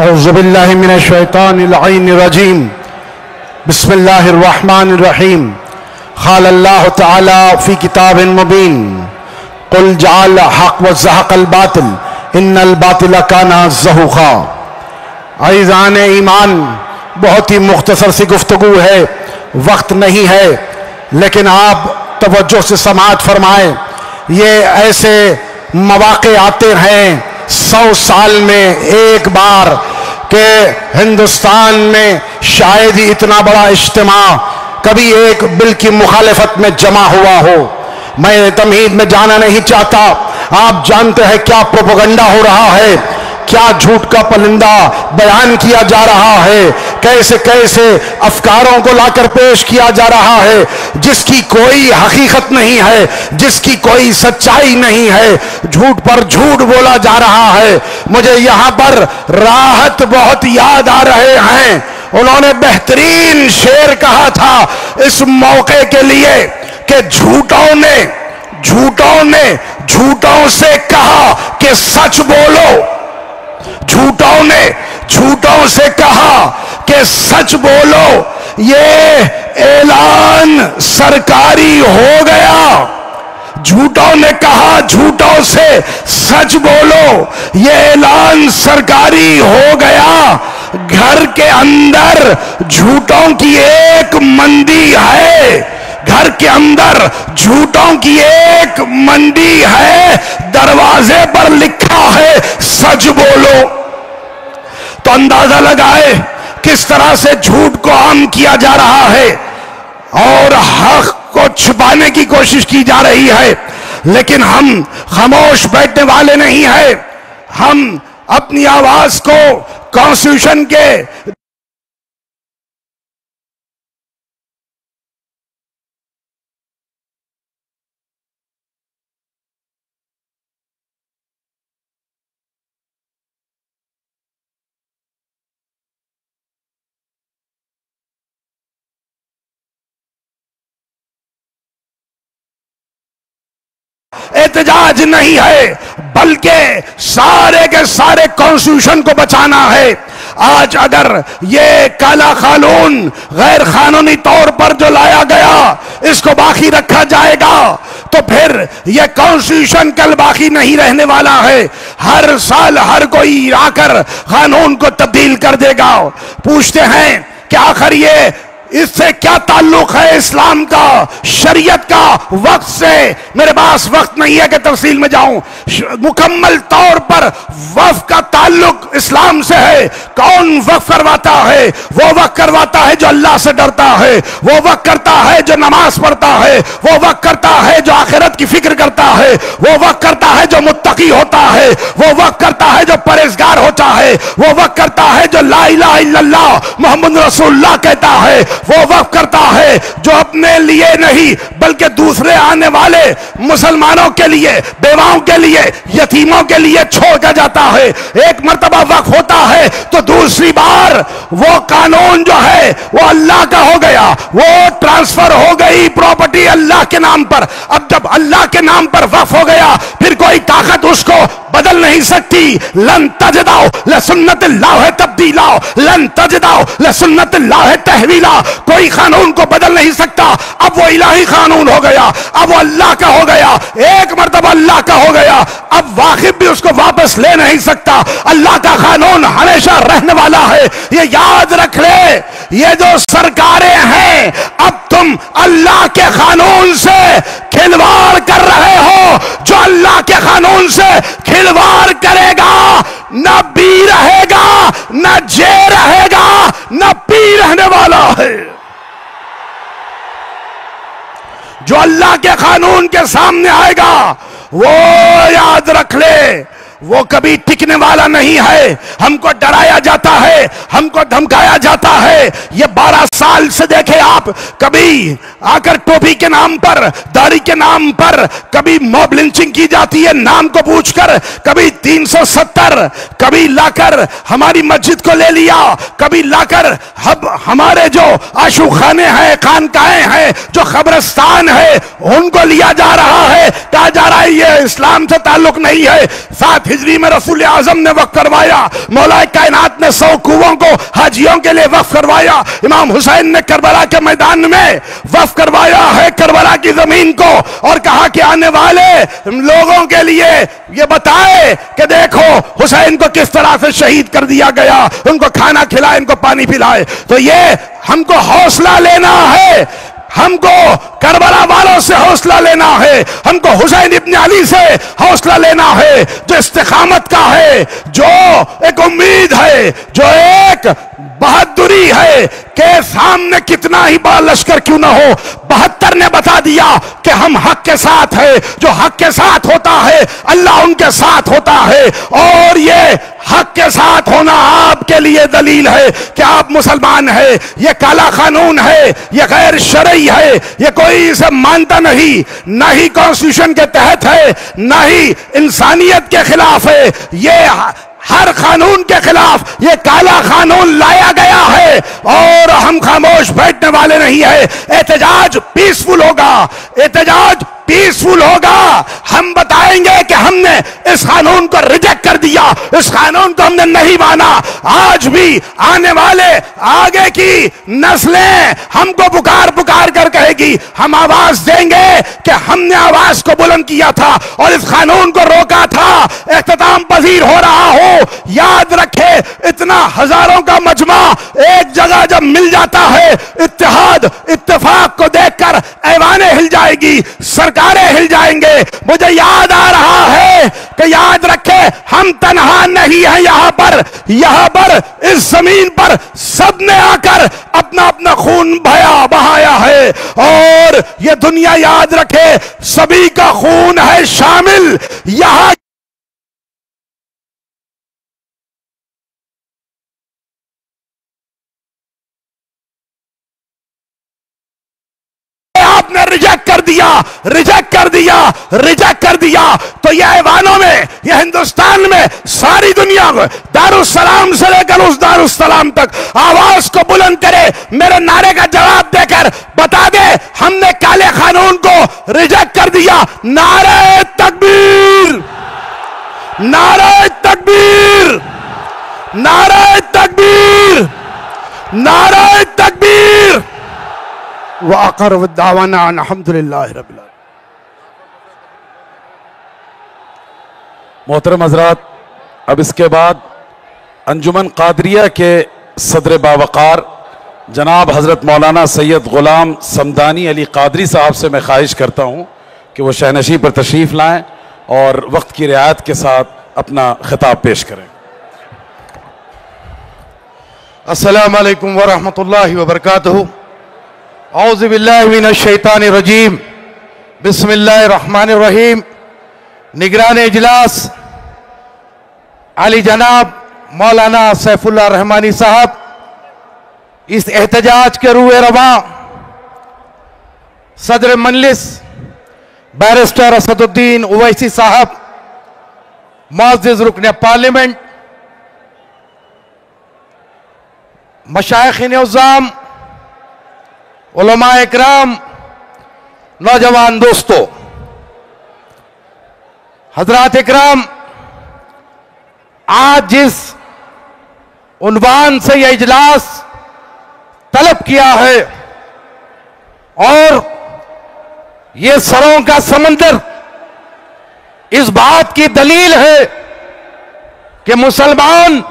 اعوذ باللہ من الشیطان اللعین الرجیم بسم اللہ الرحمن الرحیم قال اللہ تعالی فی کتاب مبین قل جاء الحق وزهق الباطل ان الباطل کان زہوقا۔ عزیزان ایمان، بہت ہی مختصر سی گفتگو ہے، وقت نہیں ہے، لیکن آپ توجہ سے سماعت فرمائیں۔ یہ ایسے مواقع آتے ہیں 100 سال میں ایک بار کہ ہندوستان میں شاید ہی اتنا بڑا اجتماع کبھی ایک بل کی مخالفت میں جمع ہوا ہو۔ میں تمہید میں جانا نہیں چاہتا، آپ جانتے ہیں کیا پروپیگنڈا ہو رہا ہے، کیا جھوٹ کا پلندہ بیان کیا جا رہا ہے، کیسے کیسے افکاروں کو لا کر پیش کیا جا رہا ہے جس کی کوئی حقیقت نہیں ہے، جس کی کوئی سچائی نہیں ہے، جھوٹ پر جھوٹ بولا جا رہا ہے۔ مجھے یہاں پر راحت بہت یاد آ رہے ہیں، انہوں نے بہترین شعر کہا تھا اس موقع کے لیے کہ جھوٹوں نے جھوٹوں سے کہا کہ سچ بولو، جھوٹوں نے جھوٹوں سے کہا کہ سچ بولو، یہ اعلان سرکاری ہو گیا۔ جھوٹوں نے کہا جھوٹوں سے سچ بولو، یہ اعلان سرکاری ہو گیا۔ گھر کے اندر جھوٹوں کی ایک منڈی ہے، گھر کے اندر جھوٹوں کی ایک منڈی ہے، دروازے پر لکھا ہے سچ بولو۔ تو اندازہ لگائے کس طرح سے جھوٹ کو عام کیا جا رہا ہے اور حق کو چھپانے کی کوشش کی جا رہی ہے، لیکن ہم خاموش بیٹھنے والے نہیں ہیں۔ ہم اپنی آواز کو کانسٹیٹیوشن کے احتجاج نہیں ہے، بلکہ سارے کے سارے کانسٹیٹیوشن کو بچانا ہے۔ آج اگر یہ کالا قانون غیر قانونی طور پر جو لایا گیا اس کو باقی رکھا جائے گا تو پھر یہ کانسٹیٹیوشن کل باقی نہیں رہنے والا ہے۔ ہر سال ہر کوئی آ کر قانون کو تبدیل کر دے گا۔ پوچھتے ہیں کہ آخر یہ اس سے کیا تعلق ہے اسلام کا، شریعت کا، وقت سے؟ میرے پاس وقت نہیں ہے کہ تفصیل میں جاؤں۔ مکمل طور پر وقف کا تعلق اسلام سے ہے۔ کون وقف کرواتا ہے؟ وہ وقف کرواتا ہے جو اللہ سے ڈرتا ہے، وہ وقف کرتا ہے جو نماز پڑھتا ہے، وہ وقف کرتا ہے جو آخرت کی فکر کرتا ہے، وہ وقف کرتا ہے جو متقی ہوتا ہے، وہ وقف کرتا ہے جو پرہیزگار ہوتا ہے، وہ وقف کرتا ہے جو لا الہ الا اللہ محمد رسول اللہ کہتا ہے، وہ وقف کرتا ہے جو اپنے لیے نہیں بلکہ دوسرے آنے والے مسلمانوں کے لیے، بیواؤں کے لیے، یتیموں کے لیے چھوڑ کر جاتا ہے۔ ایک مرتبہ وقف ہوتا ہے تو دوسری بار وہ قانون جو ہے وہ اللہ کا ہو گیا، وہ ٹرانسفر ہو گئی پراپرٹی اللہ کے نام پر۔ اب جب اللہ کے نام پر وقف ہو گیا پھر کوئی طاقت اس کو بدل نہیں سکتی۔ لن تجدوا لسنت اللہ تبدیلا، لن تجدوا لسنت اللہ تحویلا۔ کوئی قانون کو بدل نہیں سکتا، اب وہ الہی قانون ہو گیا، اب وہ اللہ کا ہو گیا، ایک مرتبہ اللہ کا ہو گیا، اب واقف بھی اس کو واپس لے نہیں سکتا۔ اللہ کا قانون ہمیشہ رہنے والا ہے، یہ یاد رکھ لے۔ یہ جو سرکاریں ہیں اب تم اللہ کے قانون سے کھلواڑ کر رہے ہو۔ جو اللہ کے قانون سے کھلواڑ کرے گا نہ بی رہے گا، نہ جے رہے گا، نہ پی رہنے والا ہے۔ جو اللہ کے قانون کے سامنے آئے گا وہ یاد رکھ لے وہ کبھی ٹکنے والا نہیں ہے۔ ہم کو ڈرایا جاتا ہے، ہم کو دھمکایا جاتا ہے۔ یہ 12 سال سے دیکھیں آپ، کبھی آ کر ٹوپی کے نام پر، داڑھی کے نام پر، کبھی موب لنچنگ کی جاتی ہے نام کو پوچھ کر، کبھی 370، کبھی لا کر ہماری مسجد کو لے لیا، کبھی لا کر ہمارے جو عاشقخانے ہیں، خانقاہیں ہیں، جو قبرستان ہے ان کو لیا جا رہا ہے، کہا جا رہا ہے یہ اسلام سے تعلق نہیں ہے۔ ساتھ ہجری میں رسول اعظم نے وقف کروایا، مولا کائنات نے 100 کنووں کو حاجیوں کے لیے وقف کروایا، امام حسین نے کربلا کے میدان میں وقف کروایا ہے کربلا کی زمین کو، اور کہا کہ آنے والے لوگوں کے لیے یہ بتائے کہ دیکھو حسین کو کس طرح سے شہید کر دیا گیا، ان کو کھانا کھلائے، ان کو پانی پلائے۔ تو یہ ہم کو حوصلہ لینا ہے، ہم کو کربلا والوں سے حوصلہ لینا ہے، ہم کو حسین ابن علی سے حوصلہ لینا ہے، جو استقامت کا ہے، جو ایک امید ہے، جو ایک بہادری ہے کہ سامنے کتنا ہی بڑا لشکر کیوں نہ ہو، 72 نے بتا دیا کہ ہم حق کے ساتھ ہیں، جو حق کے ساتھ ہوتا ہے اللہ ان کے ساتھ ہوتا ہے، اور یہ حق کے ساتھ ہونا آپ کے لیے دلیل ہے کہ آپ مسلمان ہیں۔ یہ کالا قانون ہے، یہ غیر شرعی ہے، یہ کوئی اسے مانتا نہیں، نہ ہی کانسٹیٹیوشن کے تحت ہے، نہ ہی انسانیت کے خلاف ہے، یہ ہر قانون کے خلاف یہ کالا قانون لایا گیا ہے، اور ہم خاموش بیٹھنے والے نہیں ہیں۔ احتجاج پیسفل ہوگا، احتجاج پیسفل ہوگا، ہم بتائیں گے کہ ہم نے اس قانون کو ریجیکٹ کر دیا، اس قانون کو ہم نے نہیں مانا۔ آج بھی آنے والے آگے کی نسلیں ہم کو پکار پکار کر کہے گی، ہم آواز دیں گے کہ ہم نے آواز کو بلند کیا تھا اور اس قانون کو روکا تھا۔ اختتام پذیر ہو رہا ہو، یاد رکھے اتنا ہزاروں کا مجمع ایک جگہ جب مل جاتا ہے، اتحاد اتفاق کو دیکھ کر ایوانیں ہل جائے گی، سرکاریں ہل جائیں گے۔ مجھے یاد آ رہا ہے کہ یاد رکھے ہم تنہا نہیں ہیں، یہاں پر اس زمین پر سب نے آ کر اپنا اپنا خون بہایا ہے، اور یہ دنیا یاد رکھے سبھی کا خون ہے شامل۔ یہاں آپ نے ریجیکٹ کر دیا تو یہ ایوانوں میں، یہ ہندوستان میں ساری دنیا کو دارالسلام سے لے کر اس دارالسلام تک آواز کو بلند کرے، میرے نعرے کا جواب دے کر بتا دے ہم نے کالے قانون کو ریجیکٹ کر دیا۔ نعرہ تکبیر، نعرہ تکبیر، نعرہ تکبیر، نعرہ تکبیر۔ وآخر دعوانا الحمدللہ رب العالمین۔ محترم حضرات، اب اس کے بعد انجمن قادریہ کے صدر باوقار جناب حضرت مولانا سید غلام سمدانی علی قادری صاحب سے میں خواہش کرتا ہوں کہ وہ شہنشی پر تشریف لائیں اور وقت کی رعایت کے ساتھ اپنا خطاب پیش کریں۔ السلام علیکم ورحمۃ اللہ وبرکاتہ۔ اعوذ باللہ من الشیطان الرجیم، بسم اللہ الرحمن الرحیم۔ نگران اجلاس علی جناب مولانا سیف اللہ رحمانی صاحب، اس احتجاج کے روح رواں صدر مجلس بیرسٹر اسد الدین اویسی صاحب، معزز رکن پارلیمنٹ، مشائخ نظام، علماء اکرام، نوجوان دوستو، حضرات اکرام، آج جس عنوان سے یہ اجلاس طلب کیا ہے اور یہ سروں کا سمندر اس بات کی دلیل ہے کہ مسلمان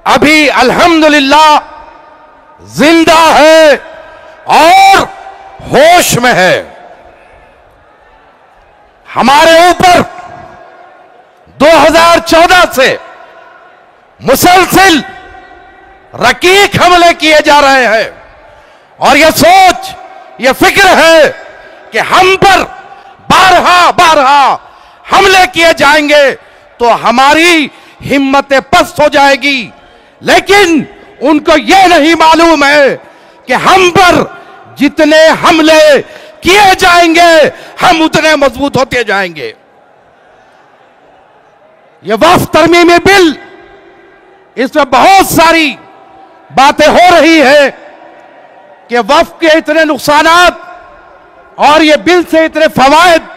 ابھی الحمدللہ زندہ ہے اور ہوش میں ہے۔ ہمارے اوپر 2014 سے مسلسل رقیق حملے کیے جا رہے ہیں، اور یہ سوچ، یہ فکر ہے کہ ہم پر بارہا حملے کیے جائیں گے تو ہماری ہمت پست ہو جائے گی، لیکن ان کو یہ نہیں معلوم ہے کہ ہم پر جتنے حملے کیے جائیں گے ہم اتنے مضبوط ہوتے جائیں گے۔ یہ وقف ترمیمی بل، اس میں بہت ساری باتیں ہو رہی ہے کہ وقف کے اتنے نقصانات اور یہ بل سے اتنے فوائد۔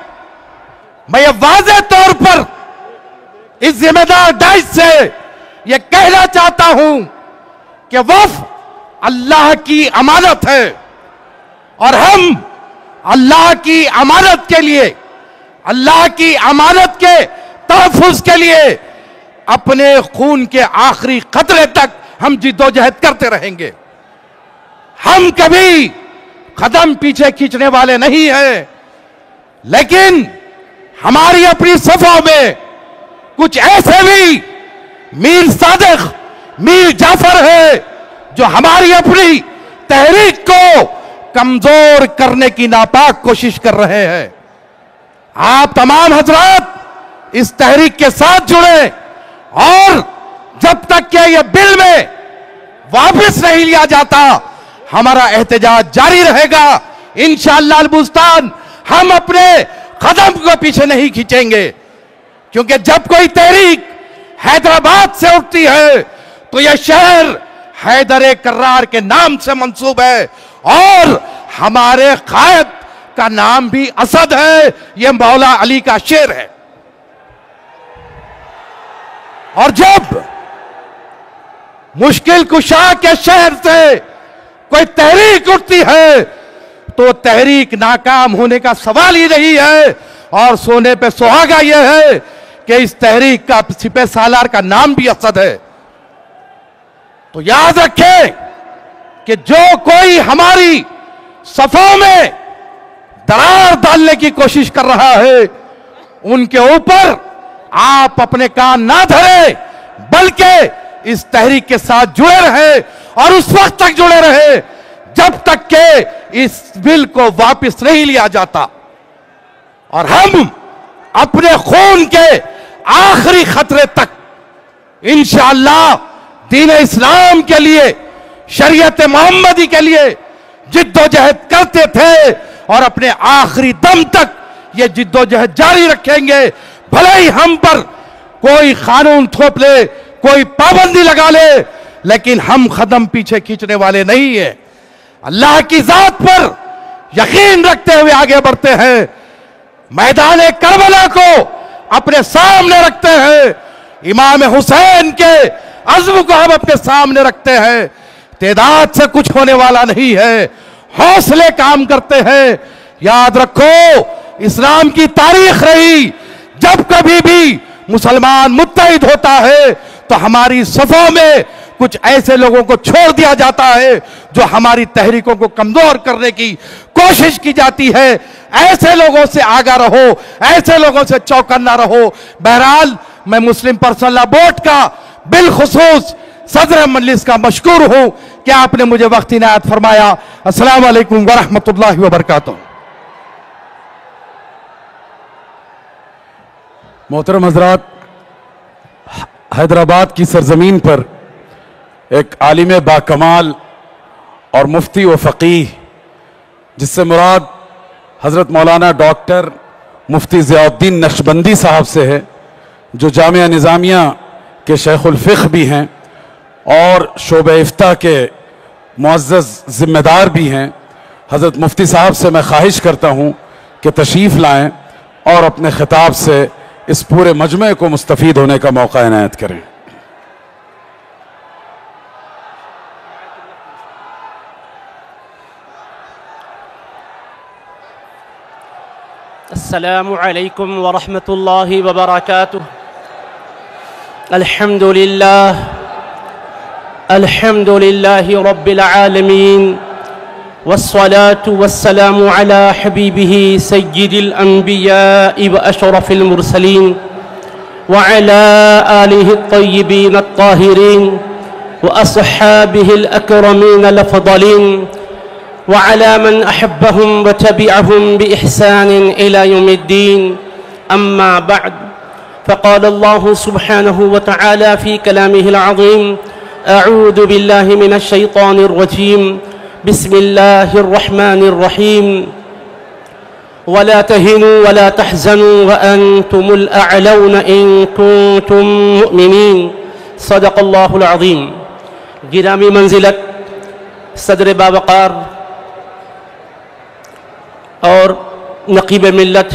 میں یہ واضح طور پر اس ذمہ دار دائش سے یہ کہنا چاہتا ہوں کہ وقف اللہ کی امانت ہے اور ہم اللہ کی امانت کے لیے، اللہ کی امانت کے تحفظ کے لیے اپنے خون کے آخری قطرے تک ہم جد و جہد کرتے رہیں گے۔ ہم کبھی قدم پیچھے کھینچنے والے نہیں ہیں، لیکن ہماری اپنی صفوں میں کچھ ایسے بھی میر صادق، میر جعفر ہے جو ہماری اپنی تحریک کو کمزور کرنے کی ناپاک کوشش کر رہے ہیں۔ آپ تمام حضرات اس تحریک کے ساتھ جڑیں اور جب تک کہ یہ بل میں واپس نہیں لیا جاتا ہمارا احتجاج جاری رہے گا۔ انشاءاللہ البستان ہم اپنے قدم کو پیچھے نہیں کھینچیں گے، کیونکہ جب کوئی تحریک حیدرآباد سے اٹھتی ہے تو یہ شہر حیدر کرار کے نام سے منسوب ہے اور ہمارے قائد کا نام بھی اسد ہے، یہ مولا علی کا شعر ہے۔ اور جب مشکل کشا کے شہر سے کوئی تحریک اٹھتی ہے تو تحریک ناکام ہونے کا سوال ہی نہیں ہے، اور سونے پہ سہاگا یہ ہے کہ اس تحریک کا سپہ سالار کا نام بھی اسد ہے۔ تو یاد رکھیں کہ جو کوئی ہماری صفوں میں درار ڈالنے کی کوشش کر رہا ہے ان کے اوپر آپ اپنے کان نہ دھریں، بلکہ اس تحریک کے ساتھ جڑے رہے اور اس وقت تک جڑے رہے جب تک کہ اس بل کو واپس نہیں لیا جاتا، اور ہم اپنے خون کے آخری خطرے تک انشاءاللہ دین اسلام کے لیے، شریعت محمدی کے لیے جد و جہد کرتے تھے اور اپنے آخری دم تک یہ جد و جہد جاری رکھیں گے۔ بھلے ہی ہم پر کوئی قانون تھوپ لے، کوئی پابندی لگا لے، لیکن ہم قدم پیچھے کھینچنے والے نہیں ہیں۔ اللہ کی ذات پر یقین رکھتے ہوئے آگے بڑھتے ہیں، میدان کربلا کو اپنے سامنے رکھتے ہیں، امام حسین کے عزم کو ہم اپنے سامنے رکھتے ہیں۔ تعداد سے کچھ ہونے والا نہیں ہے، حوصلے کام کرتے ہیں۔ یاد رکھو اسلام کی تاریخ رہی، جب کبھی بھی مسلمان متحد ہوتا ہے تو ہماری صفوں میں کچھ ایسے لوگوں کو چھوڑ دیا جاتا ہے جو ہماری تحریکوں کو کمزور کرنے کی کوشش کی جاتی ہے۔ ایسے لوگوں سے آگاہ رہو، ایسے لوگوں سے چوکنا رہو۔ بہرحال میں مسلم پرسنل لا بورڈ کا بالخصوص صدر مجلس کا مشکور ہوں کہ آپ نے مجھے وقت عنایت فرمایا۔ السلام علیکم ورحمۃ اللہ وبرکاتہ۔ محترم حضرات، حیدرآباد کی سرزمین پر ایک عالم باکمال اور مفتی و فقیہ، جس سے مراد حضرت مولانا ڈاکٹر مفتی ضیاء الدین نقشبندی صاحب سے ہے، جو جامعہ نظامیہ کے شیخ الفقہ بھی ہیں اور شعبہ افتاء کے معزز ذمہ دار بھی ہیں۔ حضرت مفتی صاحب سے میں خواہش کرتا ہوں کہ تشریف لائیں اور اپنے خطاب سے اس پورے مجمع کو مستفید ہونے کا موقع عنایت کریں۔ السلام علیکم ورحمۃ اللہ وبرکاتہ۔ الحمد للہ رب العالمین، والصلاة والسلام على حبیبہ سید الانبیاء واشرف المرسلین وعلى آلہ الطیبین الطاہرین واصحابہ الاکرمین الافضلین وعلى من أحبهم وتبعهم بإحسان إلى يوم الدين. أما بعد، فقال الله سبحانه وتعالى في كلامه العظيم: أعوذ بالله من الشيطان الرجيم، بسم الله الرحمن الرحيم، ولا تهنوا ولا تحزنوا وأنتم الأعلون إن كنتم مؤمنين. صدق الله العظيم. گرامی منزلت صدر باوقار اور نقیب ملت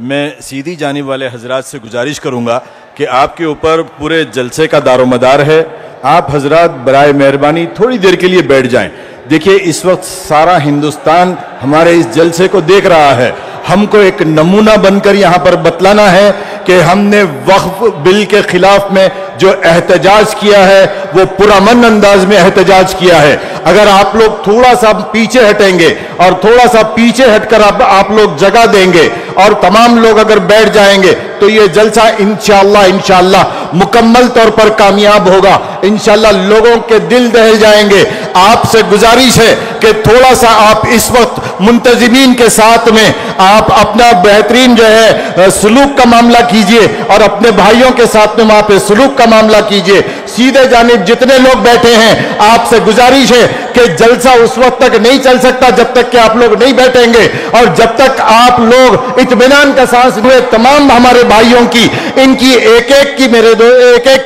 میں سیدھی جانب والے حضرات سے گزارش کروں گا کہ آپ کے اوپر پورے جلسے کا دار و مدار ہے، آپ حضرات برائے مہربانی تھوڑی دیر کے لیے بیٹھ جائیں۔ دیکھیے اس وقت سارا ہندوستان ہمارے اس جلسے کو دیکھ رہا ہے، ہم کو ایک نمونہ بن کر یہاں پر بتلانا ہے کہ ہم نے وقف بل کے خلاف میں جو احتجاج کیا ہے وہ پرامن انداز میں احتجاج کیا ہے۔ اگر آپ لوگ تھوڑا سا پیچھے ہٹیں گے اور تھوڑا سا پیچھے ہٹ کر آپ لوگ جگہ دیں گے اور تمام لوگ اگر بیٹھ جائیں گے تو یہ جلسہ انشاءاللہ مکمل طور پر کامیاب ہوگا، انشاءاللہ لوگوں کے دل دہل جائیں گے۔ آپ سے گزارش ہے کہ تھوڑا سا آپ اس وقت منتظمین کے ساتھ میں آپ اپنا بہترین جو ہے سلوک کا معاملہ کیجئے اور اپنے بھائیوں کے ساتھ میں وہاں پہ سلوک کا معاملہ کیجئے۔ سیدھے جانب جتنے لوگ بیٹھے ہیں آپ سے گزارش ہے کہ جلسہ اس وقت تک نہیں چل سکتا جب تک کہ آپ لوگ نہیں بیٹھیں گے، اور جب تک آپ لوگ اطمینان کا سانس لیں۔ تمام ہمارے بھائیوں کی ان کی ایک ایک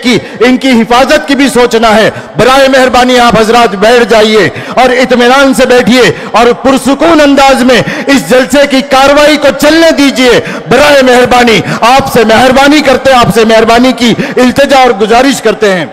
کی ان کی حفاظت کی بھی سوچنا ہے۔ برائے مہربانی آپ حضرات بیٹھ جائیے اور اطمینان سے بیٹھیے اور پرسکون انداز میں اس جلسے کی کارروائی کو چلنے دیجئے۔ برائے مہربانی آپ سے مہربانی کرتے ہیں، آپ سے مہربانی کی التجا اور گزارش کرتے ہیں۔